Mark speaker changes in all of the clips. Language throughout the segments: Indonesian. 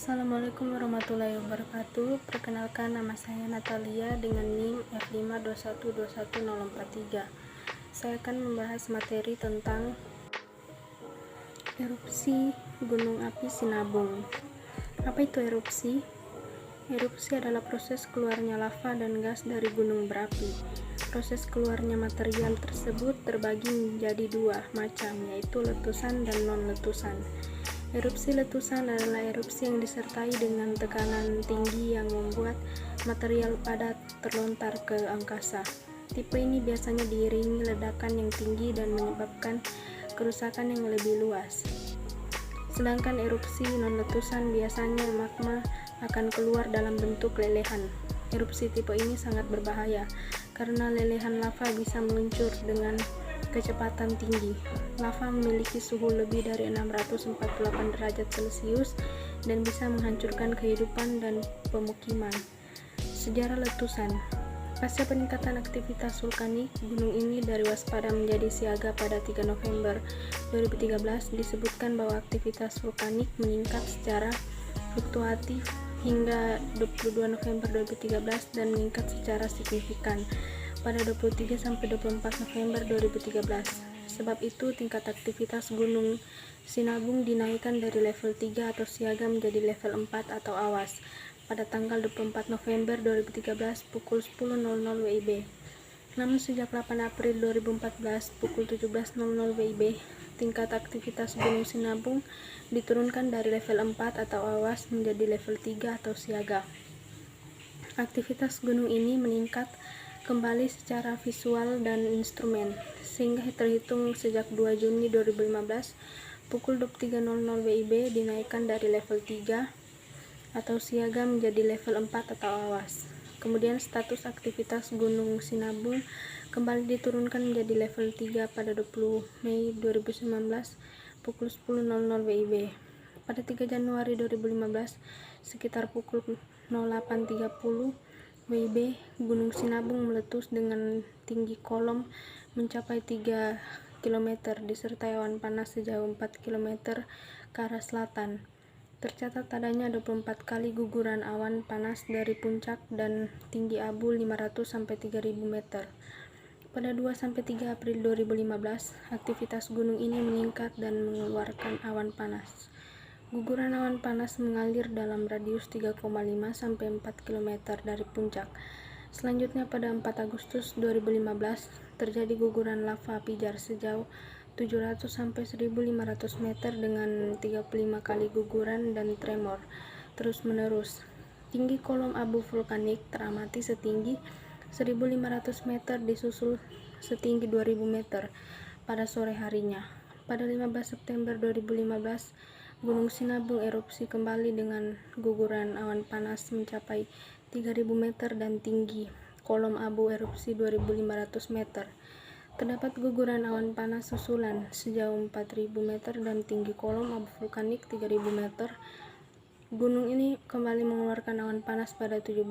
Speaker 1: Assalamualaikum warahmatullahi wabarakatuh. Perkenalkan, nama saya Natalia dengan NIM F521211043. Saya akan membahas materi tentang erupsi Gunung Api Sinabung. Apa itu erupsi? Erupsi adalah proses keluarnya lava dan gas dari gunung berapi. Proses keluarnya material tersebut terbagi menjadi dua macam, yaitu letusan dan non-letusan. Erupsi letusan adalah erupsi yang disertai dengan tekanan tinggi yang membuat material padat terlontar ke angkasa. Tipe ini biasanya diiringi ledakan yang tinggi dan menyebabkan kerusakan yang lebih luas. Sedangkan erupsi non-letusan biasanya magma akan keluar dalam bentuk lelehan. Erupsi tipe ini sangat berbahaya karena lelehan lava bisa meluncur dengan kecepatan tinggi. Lava memiliki suhu lebih dari 648 derajat Celcius dan bisa menghancurkan kehidupan dan pemukiman. Sejarah letusan. Pasca peningkatan aktivitas vulkanik, gunung ini dari waspada menjadi siaga pada 3 November 2013. Disebutkan bahwa aktivitas vulkanik meningkat secara fluktuatif hingga 22 November 2013 dan meningkat secara signifikan pada 23-24 November 2013. Sebab itu, tingkat aktivitas Gunung Sinabung dinaikkan dari level 3 atau siaga menjadi level 4 atau awas pada tanggal 24 November 2013 pukul 10.00 WIB. Namun sejak 8 April 2014 pukul 17.00 WIB, tingkat aktivitas Gunung Sinabung diturunkan dari level 4 atau awas menjadi level 3 atau siaga. Aktivitas gunung ini meningkat kembali secara visual dan instrumen, sehingga terhitung sejak 2 Juni 2015 pukul 23.00 WIB dinaikkan dari level 3 atau siaga menjadi level 4 atau awas. Kemudian status aktivitas Gunung Sinabung kembali diturunkan menjadi level 3 pada 20 Mei 2019 pukul 10.00 WIB. Pada 3 Januari 2015 sekitar pukul 08.30 WIB, Gunung Sinabung meletus dengan tinggi kolom mencapai 3 km disertai awan panas sejauh 4 km ke arah selatan. Tercatat adanya 24 kali guguran awan panas dari puncak dan tinggi abu 500-3000 meter. Pada 2-3 April 2015, aktivitas gunung ini meningkat dan mengeluarkan awan panas. Guguran awan panas mengalir dalam radius 3,5-4 km dari puncak. Selanjutnya pada 4 Agustus 2015 terjadi guguran lava pijar sejauh 700-1500 meter dengan 35 kali guguran dan tremor terus menerus. Tinggi kolom abu vulkanik teramati setinggi 1500 meter disusul setinggi 2000 meter pada sore harinya. Pada 15 September 2015 Gunung Sinabung erupsi kembali dengan guguran awan panas mencapai 3000 meter dan tinggi kolom abu erupsi 2500 meter. Terdapat guguran awan panas susulan sejauh 4000 meter dan tinggi kolom abu vulkanik 3000 meter. Gunung ini kembali mengeluarkan awan panas pada 17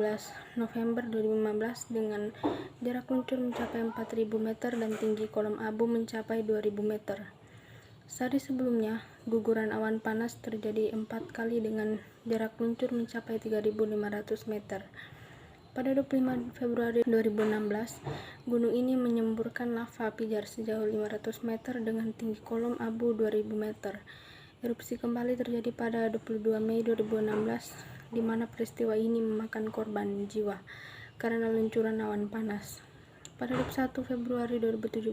Speaker 1: November 2015 dengan jarak luncur mencapai 4000 meter dan tinggi kolom abu mencapai 2000 meter. Sehari sebelumnya, guguran awan panas terjadi 4 kali dengan jarak luncur mencapai 3.500 meter. Pada 25 Februari 2016, gunung ini menyemburkan lava pijar sejauh 500 meter dengan tinggi kolom abu 2000 meter. Erupsi kembali terjadi pada 22 Mei 2016, di mana peristiwa ini memakan korban jiwa karena luncuran awan panas. Pada 21 Februari 2017,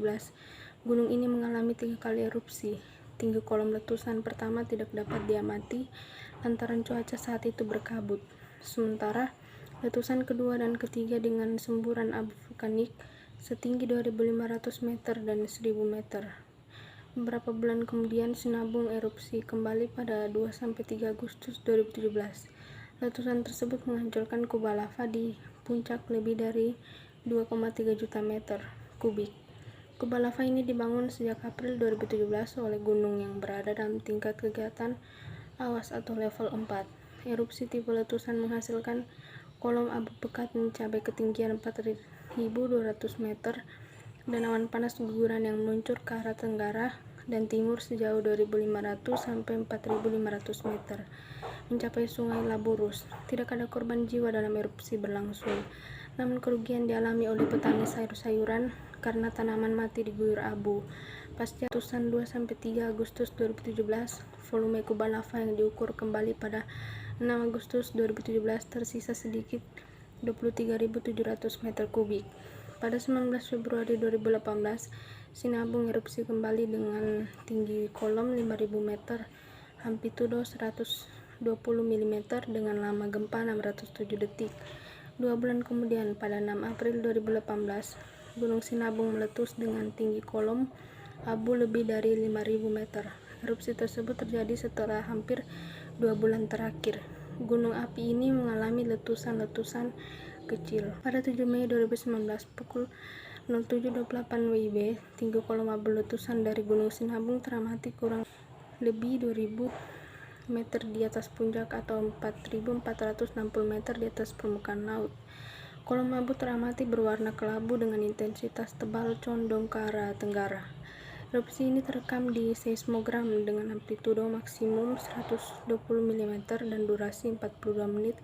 Speaker 1: gunung ini mengalami 3 kali erupsi. Tinggi kolom letusan pertama tidak dapat diamati lantaran cuaca saat itu berkabut. Sementara letusan kedua dan ketiga dengan semburan abu vulkanik setinggi 2500 meter dan 1000 meter. Beberapa bulan kemudian Sinabung erupsi kembali pada 2-3 Agustus 2017. Letusan tersebut menghancurkan kubah lava di puncak lebih dari 2,3 juta meter kubik. Kubah lava ini dibangun sejak April 2017 oleh gunung yang berada dalam tingkat kegiatan awas atau level 4. Erupsi tipe letusan menghasilkan kolom abu pekat mencapai ketinggian 4200 meter dan awan panas guguran yang meluncur ke arah tenggara dan timur sejauh 2.500 sampai 4.500 meter, mencapai Sungai Laborus. Tidak ada korban jiwa dalam erupsi berlangsung, namun kerugian dialami oleh petani sayur-sayuran karena tanaman mati diguyur abu. Pasca letusan 2-3 Agustus 2017, volume kubah lava yang diukur kembali pada 6 Agustus 2017 tersisa sedikit 23.700 meter kubik. Pada 19 Februari 2018, Sinabung erupsi kembali dengan tinggi kolom 5.000 meter, amplitudo 120 mm dengan lama gempa 607 detik. 2 bulan kemudian, pada 6 April 2018, Gunung Sinabung meletus dengan tinggi kolom abu lebih dari 5.000 meter. Erupsi tersebut terjadi setelah hampir 2 bulan terakhir gunung api ini mengalami letusan-letusan kecil. Pada 7 Mei 2019 pukul 07.28 WIB, tinggi kolom abu letusan dari Gunung Sinabung teramati kurang lebih 2.000 meter di atas puncak atau 4.460 meter di atas permukaan laut. Kolom abu teramati berwarna kelabu dengan intensitas tebal condong ke arah tenggara. Erupsi ini terekam di seismogram dengan amplitudo maksimum 120 mm dan durasi 42 menit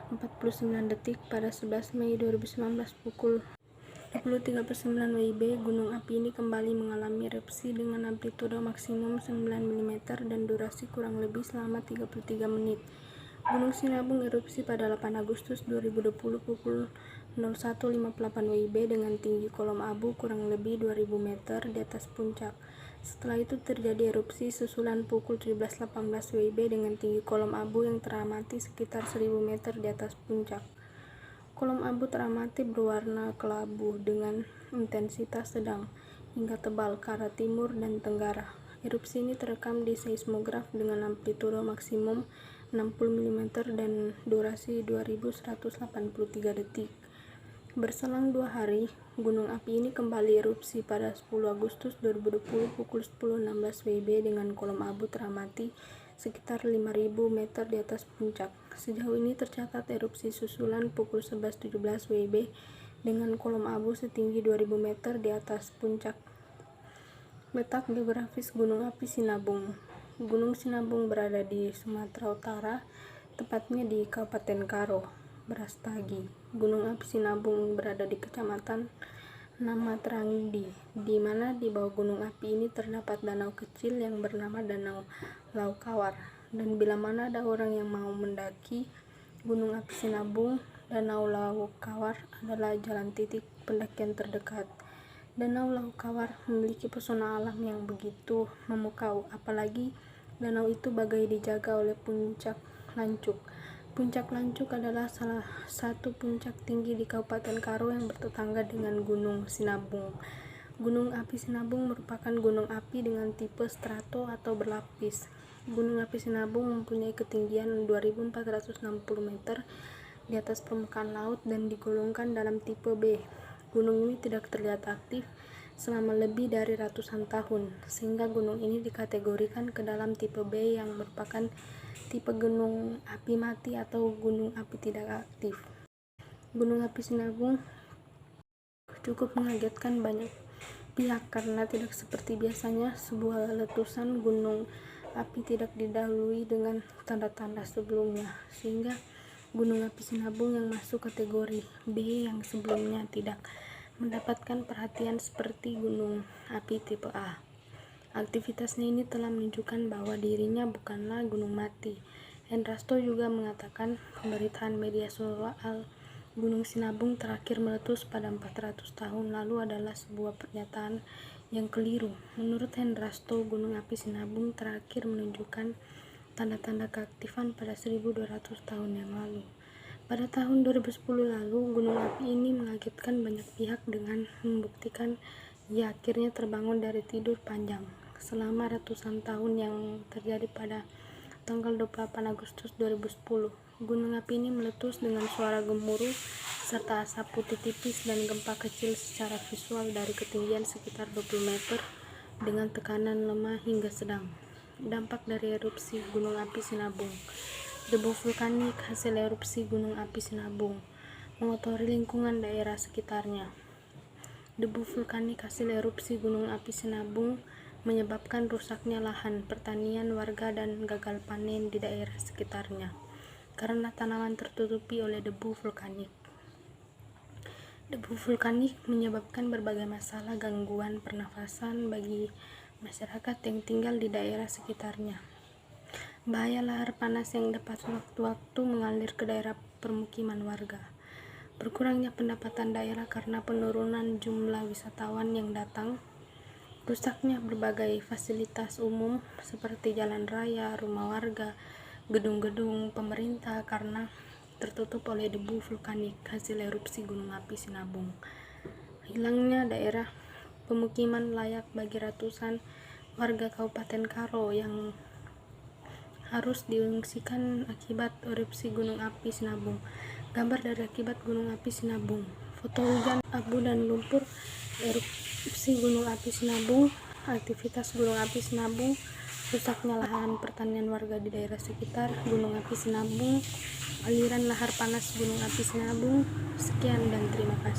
Speaker 1: 49 detik pada 11 Mei 2019 pukul 20.39 WIB. Gunung api ini kembali mengalami erupsi dengan amplitudo maksimum 9 mm dan durasi kurang lebih selama 33 menit. Gunung Sinabung erupsi pada 8 Agustus 2020 pukul 01.58 WIB dengan tinggi kolom abu kurang lebih 2.000 meter di atas puncak. Setelah itu terjadi erupsi susulan pukul 17.18 WIB dengan tinggi kolom abu yang teramati sekitar 1.000 meter di atas puncak. Kolom abu teramati berwarna kelabu dengan intensitas sedang hingga tebal ke arah timur dan tenggara. Erupsi ini terekam di seismograf dengan amplitudo maksimum 60 mm dan durasi 2183 detik. Berselang 2 hari, gunung api ini kembali erupsi pada 10 Agustus 2020 pukul 10.16 WIB dengan kolom abu teramati sekitar 5.000 meter di atas puncak. Sejauh ini tercatat erupsi susulan pukul 11.17 WIB dengan kolom abu setinggi 2.000 meter di atas puncak. Letak geografis Gunung Api Sinabung. Gunung Sinabung berada di Sumatera Utara, tepatnya di Kabupaten Karo, Brastagi. Gunung Api Sinabung berada di Kecamatan Namatrandi, di mana di bawah gunung api ini terdapat danau kecil yang bernama Danau Laukawar. Dan bila mana ada orang yang mau mendaki Gunung Api Sinabung, Danau Laukawar adalah jalan titik pendakian terdekat. Danau Laukawar memiliki pesona alam yang begitu memukau, apalagi danau itu bagai dijaga oleh puncak Lancuk. Puncak Lancuk adalah salah satu puncak tinggi di Kabupaten Karo yang bertetangga dengan Gunung Sinabung. Gunung Api Sinabung merupakan gunung api dengan tipe strato atau berlapis. Gunung Api Sinabung mempunyai ketinggian 2.460 meter di atas permukaan laut dan digolongkan dalam tipe B. Gunung ini tidak terlihat aktif selama lebih dari ratusan tahun, sehingga gunung ini dikategorikan ke dalam tipe B yang merupakan tipe gunung api mati atau gunung api tidak aktif. Gunung Api Sinabung cukup mengagetkan banyak pihak karena tidak seperti biasanya sebuah letusan gunung api tidak didahului dengan tanda-tanda sebelumnya, sehingga Gunung Api Sinabung yang masuk kategori B yang sebelumnya tidak mendapatkan perhatian seperti gunung api tipe A. Aktivitasnya ini telah menunjukkan bahwa dirinya bukanlah gunung mati. Hendrasto juga mengatakan pemberitaan media soal Gunung Sinabung terakhir meletus pada 400 tahun lalu adalah sebuah pernyataan yang keliru. Menurut Hendrasto, Gunung Api Sinabung terakhir menunjukkan tanda-tanda keaktifan pada 1.200 tahun yang lalu. Pada tahun 2010 lalu, gunung api ini mengagetkan banyak pihak dengan membuktikan ia akhirnya terbangun dari tidur panjang selama ratusan tahun yang terjadi pada tanggal 28 Agustus 2010. Gunung api ini meletus dengan suara gemuruh serta asap putih tipis dan gempa kecil secara visual dari ketinggian sekitar 20 meter dengan tekanan lemah hingga sedang. Dampak dari erupsi Gunung Api Sinabung. Debu vulkanik hasil erupsi Gunung Api Sinabung mengotori lingkungan daerah sekitarnya. Debu vulkanik hasil erupsi Gunung Api Sinabung menyebabkan rusaknya lahan pertanian warga dan gagal panen di daerah sekitarnya karena tanaman tertutupi oleh debu vulkanik. Debu vulkanik menyebabkan berbagai masalah gangguan pernafasan bagi masyarakat yang tinggal di daerah sekitarnya. Bahaya lahar panas yang dapat sewaktu-waktu mengalir ke daerah permukiman warga. Berkurangnya pendapatan daerah karena penurunan jumlah wisatawan yang datang. Rusaknya berbagai fasilitas umum seperti jalan raya, rumah warga, gedung-gedung pemerintah karena tertutup oleh debu vulkanik hasil erupsi gunung api Sinabung. Hilangnya daerah pemukiman layak bagi ratusan warga Kabupaten Karo yang harus diungsikan akibat erupsi gunung api Sinabung. Gambar dari akibat gunung api Sinabung. Foto hujan abu dan lumpur erupsi gunung api Sinabung. Aktivitas gunung api Sinabung, rusaknya lahan pertanian warga di daerah sekitar gunung api Sinabung, aliran lahar panas gunung api Sinabung. Sekian dan terima kasih.